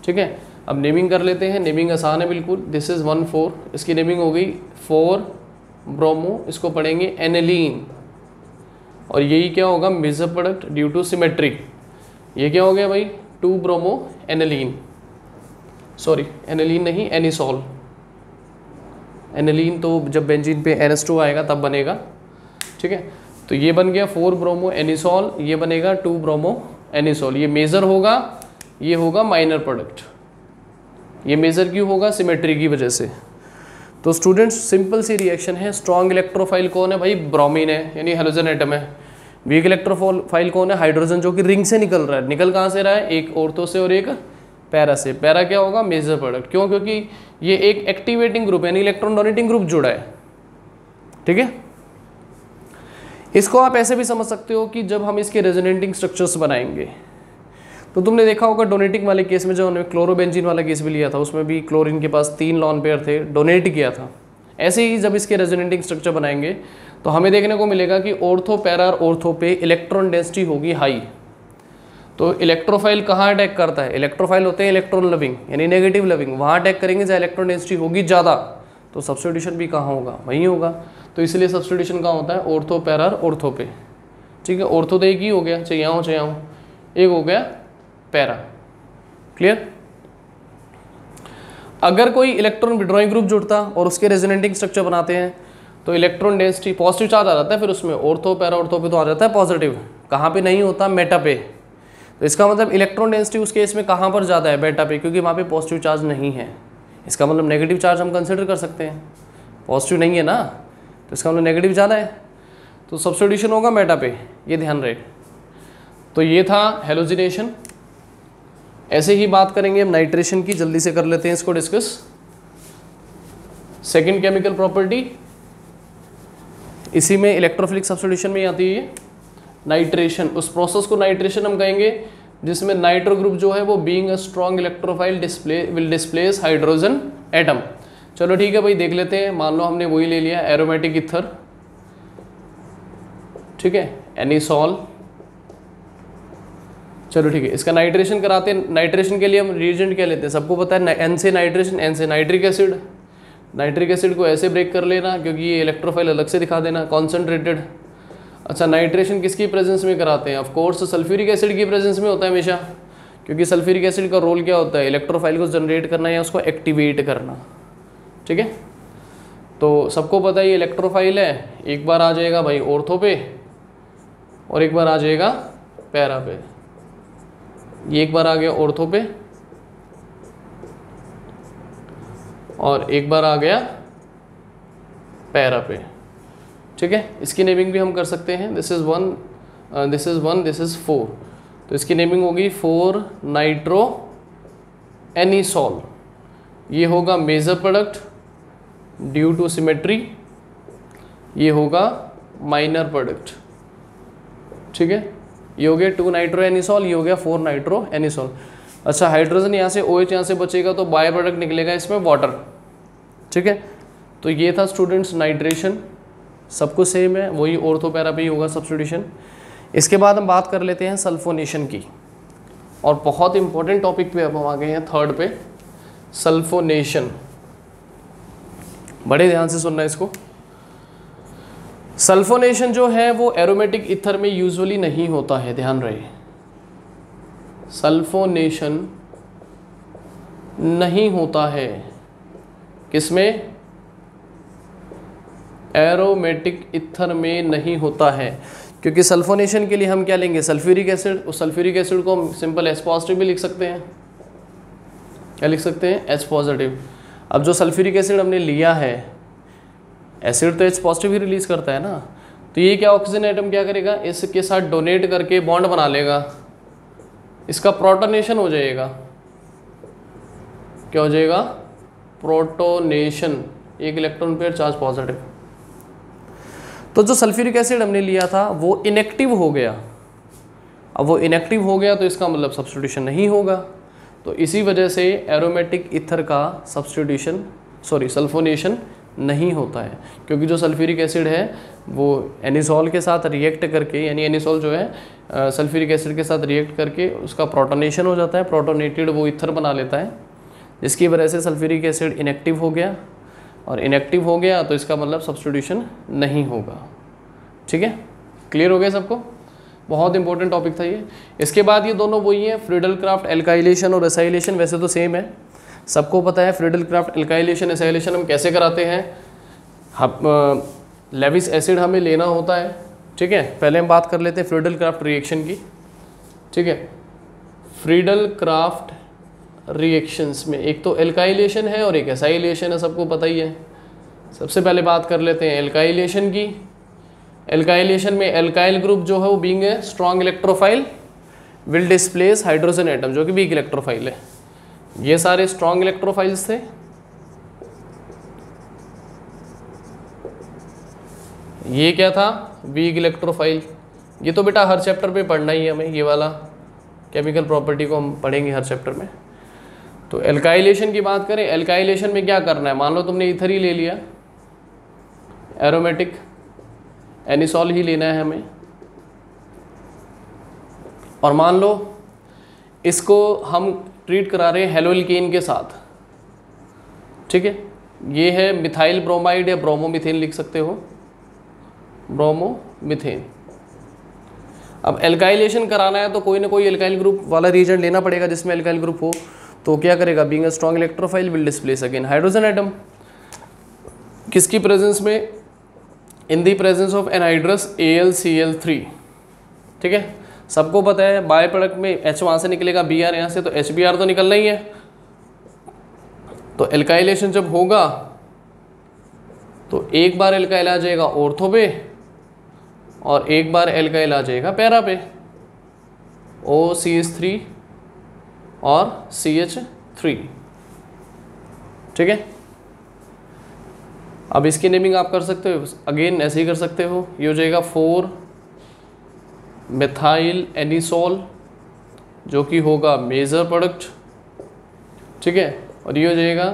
ठीक है। अब नेमिंग कर लेते हैं, नेमिंग आसान है बिल्कुल। दिस इज 1,4, इसकी नेमिंग हो गई 4 ब्रोमो, इसको पढ़ेंगे एनिलीन। और यही क्या होगा? Major product due to symmetry. ये क्या हो गया भाई? 2 ब्रोमो एनिलीन, सॉरी एनिलीन नहीं एनिसोल, एनिलीन तो जब बेंजीन पे NH2 आएगा तब बनेगा, ठीक है। तो ये बन गया 4 ब्रोमो एनिसॉल, ये बनेगा 2 ब्रोमो एनिसॉल। ये मेजर होगा, ये होगा माइनर प्रोडक्ट। ये मेजर क्यों होगा? सिमेट्री की वजह से। तो स्टूडेंट्स सिंपल सी रिएक्शन है। स्ट्रॉन्ग इलेक्ट्रोफाइल कौन है भाई? ब्रोमीन है, यानी हेलोजन एटम है। वीक इलेक्ट्रोफाइल कौन है? हाइड्रोजन, जो कि रिंग से निकल रहा है। निकल कहाँ से रहा है? एक ऑर्थो से और एक पैरा से। पैरा क्या होगा? Major product. क्यों? क्योंकि ये एक एक्टिवेटिंग ग्रुप यानी इलेक्ट्रॉन डोनेटिंग ग्रुप जुड़ा है, ठीक है। इसको आप ऐसे भी समझ सकते हो कि जब हम इसके रेजोनेटिंग स्ट्रक्चर्स बनाएंगे तो तुमने देखा होगा डोनेटिंग वाले केस में, जो हमने क्लोरोबेंजीन वाला केस भी लिया था, उसमें भी क्लोरीन के पास 3 लॉन पेयर थे, डोनेट किया था। ऐसे ही जब इसके रेजोनेटिंग स्ट्रक्चर बनाएंगे तो हमें देखने को मिलेगा कि ऑर्थो पैरा और ऑर्थो पे इलेक्ट्रॉन डेंसिटी होगी हाई। तो इलेक्ट्रोफाइल कहाँ अटैक करता है? इलेक्ट्रोफाइल होते हैं इलेक्ट्रॉन लविंग यानी नेगेटिव लविंग, वहाँ अटैक करेंगे जहाँ इलेक्ट्रॉन डेंसिटी होगी ज़्यादा। तो सब्स्टिट्यूशन भी कहाँ होगा? वहीं होगा। तो इसलिए सब्स्टिट्यूशन कहाँ होता है? ऑर्थो पैरा ऑर्थो पे, ठीक है। ऑर्थो तो एक ही हो गया, चाहे यहाँ एक हो गया पैरा। क्लियर? अगर कोई इलेक्ट्रॉन विड्रॉइंग ग्रुप जुड़ता और उसके रेजोनेटिंग स्ट्रक्चर बनाते हैं तो इलेक्ट्रॉन डेंसिटी पॉजिटिव चार्ज आ जाता है, फिर उसमें ऑर्थो पैरा ऑर्थो पे तो आ जाता है पॉजिटिव। कहाँ पे नहीं होता? मेटा पे। तो इसका मतलब इलेक्ट्रॉन डेंसिटी उस केस में कहाँ पर ज़्यादा है? बेटा पे, क्योंकि वहाँ पे पॉजिटिव चार्ज नहीं है। इसका मतलब नेगेटिव चार्ज हम कंसिडर कर सकते हैं, पॉजिटिव नहीं है ना, तो इसका मतलब नेगेटिव ज़्यादा है। तो सब्स्टिट्यूशन होगा मेटा पे, ये ध्यान रहे। तो ये था हेलोजिनेशन। ऐसे ही बात करेंगे हम नाइट्रेशन की, जल्दी से कर लेते हैं इसको डिस्कस। सेकेंड केमिकल प्रॉपर्टी इसी में इलेक्ट्रोफिलिक सब्स्टिट्यूशन में आती है नाइट्रेशन। उस प्रोसेस को नाइट्रेशन हम कहेंगे जिसमें नाइट्रो ग्रुप जो है वो being a strong electrophile will displace hydrogen atom. चलो ठीक है भाई, देख लेते हैं। मान लो हमने वही ले लिया एरोमेटिक ईथर, ठीक है, एनिसॉल। चलो ठीक है, इसका नाइट्रेशन कराते हैं। नाइट्रेशन के लिए हम रिएजेंट क्या लेते हैं? सबको पता है, एन से नाइट्रेशन, एन से नाइट्रिक एसिड। नाइट्रिक एसिड को ऐसे ब्रेक कर लेना क्योंकि ये इलेक्ट्रोफाइल अलग से दिखा देना, कॉन्सेंट्रेटेड। अच्छा, नाइट्रेशन किसकी प्रेजेंस में कराते हैं? ऑफ कोर्स सल्फ्यूरिक एसिड की प्रेजेंस में होता है हमेशा, क्योंकि सल्फ्यूरिक एसिड का रोल क्या होता है? इलेक्ट्रोफाइल को जनरेट करना या उसको एक्टिवेट करना, ठीक है। तो सबको पता है ये इलेक्ट्रोफाइल है। एक बार आ जाएगा भाई ऑर्थो पे और एक बार आ जाएगा पैरा पे। ये एक बार आ गया ऑर्थो पे और एक बार आ गया पैरा पे, ठीक है। इसकी नेमिंग भी हम कर सकते हैं। This is 1, this is 1, this is 4। तो इसकी नेमिंग होगी 4 नाइट्रो एनिसॉल। ये होगा major product due to symmetry, ये होगा माइनर प्रोडक्ट, ठीक है। ये हो गया 2 नाइट्रो एनिसॉल, ये हो गया 4 नाइट्रो एनिसॉल। अच्छा, हाइड्रोजन यहाँ से OH यहाँ से बचेगा तो बाय प्रोडक्ट निकलेगा इसमें वाटर, ठीक है। तो ये था स्टूडेंट्स नाइट्रेशन। सबको सेम है, वही ऑर्थो पैरा पे ही होगा सब्स्टिट्यूशन। इसके बाद हम बात कर लेते हैं सल्फोनेशन की, और बहुत इंपॉर्टेंट टॉपिक पे अब हम आ गए हैं, थर्ड पे, सल्फोनेशन। बड़े ध्यान से सुनना इसको। सल्फोनेशन जो है वो एरोमेटिक ईथर में यूजुअली नहीं होता है, ध्यान रहे। सल्फोनेशन नहीं होता है किसमें? एरोमेटिक ईथर में नहीं होता है, क्योंकि सल्फोनेशन के लिए हम क्या लेंगे? Sulphuric acid. उस सल्फ्यूरिक एसिड को हम सिंपल H पॉजिटिव भी लिख सकते हैं। क्या लिख सकते हैं? H positive. अब जो सल्फ्यूरिक एसिड हमने लिया है, एसिड तो H पॉजिटिव ही रिलीज करता है ना, तो ये क्या ऑक्सीजन एटम क्या करेगा? इसके साथ डोनेट करके बॉन्ड बना लेगा, इसका प्रोटोनेशन हो जाएगा। क्या हो जाएगा? प्रोटोनेशन, एक इलेक्ट्रॉन पेयर चार्ज पॉजिटिव। तो जो सल्फ्यूरिक एसिड हमने लिया था वो इनएक्टिव हो गया। अब वो इनएक्टिव हो गया तो इसका मतलब सब्स्टिट्यूशन नहीं होगा। तो इसी वजह से एरोमेटिक ईथर का सल्फोनेशन नहीं होता है, क्योंकि जो सल्फ्यूरिक एसिड है वो एनिसॉल के साथ रिएक्ट करके, यानी एनिसॉल जो है सल्फ्यूरिक एसिड के साथ रिएक्ट करके उसका प्रोटोनेशन हो जाता है, प्रोटोनेटेड वो ईथर बना लेता है, जिसकी वजह से सल्फ्यूरिक एसिड इनएक्टिव हो गया। और इनएक्टिव हो गया तो इसका मतलब सब्स्टिट्यूशन नहीं होगा, ठीक है। क्लियर हो गया सबको? बहुत इंपॉर्टेंट टॉपिक था ये। इसके बाद ये दोनों वही हैं, फ्रीडल क्राफ्ट एल्काइलेशन और एसाइलेशन। वैसे तो सेम है, सबको पता है फ्रीडल क्राफ्ट एल्काइलेशन एसाइलेशन हम कैसे कराते हैं। हम लेविस एसिड हमें लेना होता है, ठीक है। पहले हम बात कर लेते हैं फ्रीडल क्राफ्ट रिएक्शन की, ठीक है। फ्रीडल क्राफ्ट रिएक्शंस में एक तो एल्काइलेशन है और एक एसाइलेशन है, सबको पता ही है। सबसे पहले बात कर लेते हैं एल्काइलेशन की। एल्काइलेशन में एल्काइल ग्रुप जो है वो being a strong electrophile will displace hydrogen atom, जो कि वीक इलेक्ट्रोफाइल है। ये सारे स्ट्रॉन्ग इलेक्ट्रोफाइल्स थे। ये क्या था? Weak electrophile. ये तो बेटा हर चैप्टर पे पढ़ना ही है हमें, ये वाला केमिकल प्रॉपर्टी को हम पढ़ेंगे हर चैप्टर में। तो एल्काइलेशन की बात करें, एल्काइलेशन में क्या करना है? मान लो तुमने ईथर ही ले लिया, एरोमेटिक एनिसॉल ही लेना है हमें, और मान लो इसको हम ट्रीट करा रहे हैं हेलोइल्केन के साथ, ठीक है। ये है मिथाइल ब्रोमाइड या ब्रोमोमिथेन लिख सकते हो, ब्रोमोमिथेन। अब एल्काइलेशन कराना है तो कोई ना कोई एल्काइल ग्रुप वाला रीजन लेना पड़ेगा जिसमें एल्काइल ग्रुप हो। तो क्या करेगा? Being a strong electrophile will displace again hydrogen atom. किसकी प्रेजेंस में? In the presence of anhydrous AlCl3, ठीक है। सबको पता है बाय प्रोडक्ट में H वहाँ से निकलेगा, Br यहाँ से, तो HBr तो निकलना ही है। तो एल्काइलेशन जब होगा तो एक बार एल्काइल आ जाएगा ऑर्थो पे और एक बार एल्काइल आ जाएगा पैरा पे, OCH3 और CH3, ठीक है। अब इसकी नेमिंग आप कर सकते हो, अगेन ऐसे ही कर सकते हो। ये हो जाएगा 4 मिथाइल एनिसॉल, जो कि होगा मेजर प्रोडक्ट, ठीक है। और ये हो जाएगा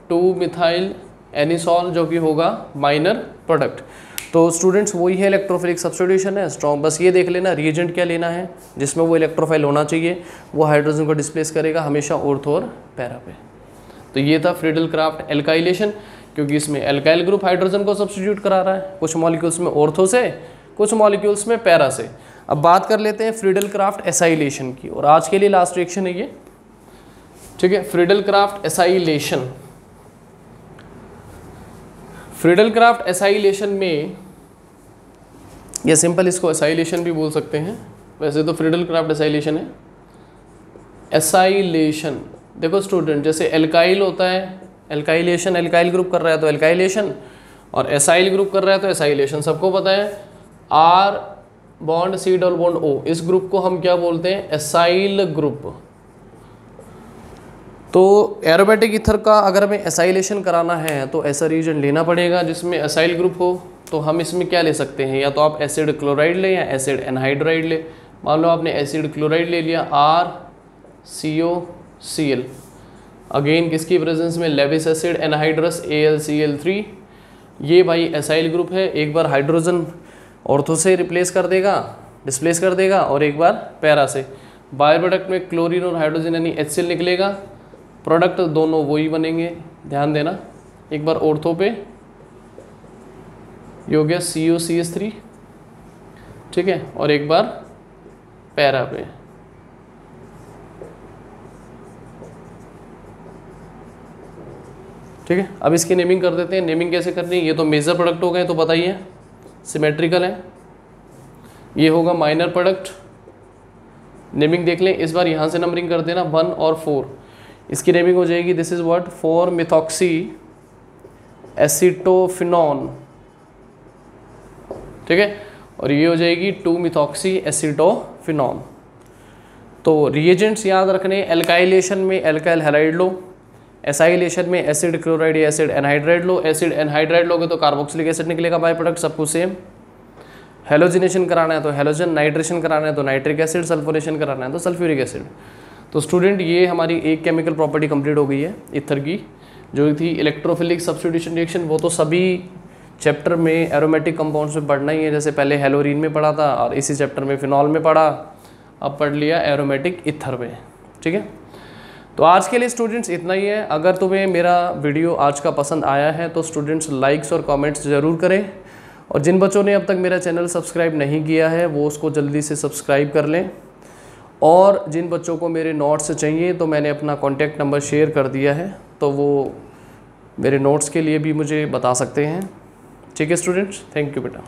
2 मिथाइल एनिसॉल, जो कि होगा माइनर प्रोडक्ट। तो स्टूडेंट्स वही है इलेक्ट्रोफिलिक सब्स्टिट्यूशन है स्ट्रॉन्ग। बस ये देख लेना रिएजेंट क्या लेना है जिसमें वो इलेक्ट्रोफाइल होना चाहिए, वो हाइड्रोजन को डिस्प्लेस करेगा हमेशा ऑर्थो और पैरा पे। तो ये था फ्रीडल क्राफ्ट एल्काइलेशन, क्योंकि इसमें एल्काइल ग्रुप हाइड्रोजन को सब्स्टिट्यूट करा रहा है, कुछ मॉलिक्यूल्स में ऑर्थो से, कुछ मॉलिक्यूल्स में पैरा से। अब बात कर लेते हैं फ्रीडल क्राफ्ट एसाइलेशन की, और आज के लिए लास्ट रिएक्शन है ये, ठीक है। Friedel Crafts acylation. Friedel Crafts acylation में, या सिंपल इसको एसाइलेशन भी बोल सकते हैं, वैसे तो फ्रीडल क्राफ्ट एसाइलेशन है। एसाइलेशन देखो स्टूडेंट, जैसे एल्काइल होता है, एल्काइलेशन एल्काइल ग्रुप कर रहा है तो एल्काइलेशन, और एसाइल ग्रुप कर रहा है तो एसाइलेशन। सबको पता है R bond C double bond O, इस ग्रुप को हम क्या बोलते हैं? Acyl group. तो एरोमेटिक ईथर का अगर हमें एसाइलेशन कराना है तो ऐसा रीजन लेना पड़ेगा जिसमें एसाइल ग्रुप हो। तो हम इसमें क्या ले सकते हैं? या तो आप एसिड क्लोराइड ले या एसिड एनहाइड्राइड ले। मान लो आपने एसिड क्लोराइड ले लिया, RCOCl, अगेन किसकी प्रेजेंस में? Lewis acid anhydrous AlCl3। ये भाई एसाइल ग्रुप है, एक बार हाइड्रोजन ऑर्थो से रिप्लेस कर देगा, डिस्प्लेस कर देगा, और एक बार पैरा से। बाय प्रोडक्ट में क्लोरीन और हाइड्रोजन यानी HCl निकलेगा, प्रोडक्ट दोनों वही बनेंगे, ध्यान देना। एक बार ऑर्थो पे ये हो गया COCH3, ठीक है, और एक बार पैरा पे। ठीक है, अब इसकी नेमिंग कर देते हैं। नेमिंग कैसे करनी है? ये तो मेजर प्रोडक्ट हो गए तो पता ही है, सिमेट्रिकल है। ये होगा माइनर प्रोडक्ट। नेमिंग देख लें, इस बार यहाँ से नंबरिंग कर देना 1 और 4। इसकी नेमिंग हो जाएगी, this is what, 4 methoxy acetophenone, ठीक है, और ये हो जाएगी 2 मिथॉक्सी एसिटोफिनॉन। तो रिएजेंट्स याद रखने, एल्काइलेशन में एल्काइल हैलाइड लो, एसाइलेशन में एसिड क्लोराइड या एसिड एनहाइड्राइड लो। एसिड एनहाइड्राइड लोगे तो कार्बोक्सिलिक एसिड निकलेगा बाय प्रोडक्ट, सब कुछ सेम। हेलोजिनेशन कराना है तो हेलोजन, नाइट्रेशन कराना है तो नाइट्रिक एसिड, सल्फोनेशन कराना है तो सल्फ्यूरिक एसिड। तो स्टूडेंट ये हमारी एक केमिकल प्रॉपर्टी कंप्लीट हो गई है ईथर की, जो थी इलेक्ट्रोफिलिक सब्स्टिट्यूशन रिएक्शन। वो तो सभी चैप्टर में एरोमेटिक कंपाउंड्स में पढ़ना ही है, जैसे पहले हेलोरीन में पढ़ा था और इसी चैप्टर में फिनॉल में पढ़ा, अब पढ़ लिया एरोमेटिक ईथर में, ठीक है। तो आज के लिए स्टूडेंट्स इतना ही है। अगर तुम्हें मेरा वीडियो आज का पसंद आया है तो स्टूडेंट्स लाइक्स और कमेंट्स ज़रूर करें, और जिन बच्चों ने अब तक मेरा चैनल सब्सक्राइब नहीं किया है वो उसको जल्दी से सब्सक्राइब कर लें। और जिन बच्चों को मेरे नोट्स चाहिए तो मैंने अपना कॉन्टैक्ट नंबर शेयर कर दिया है, तो वो मेरे नोट्स के लिए भी मुझे बता सकते हैं। ठीक है स्टूडेंट्स, थैंक यू बेटा।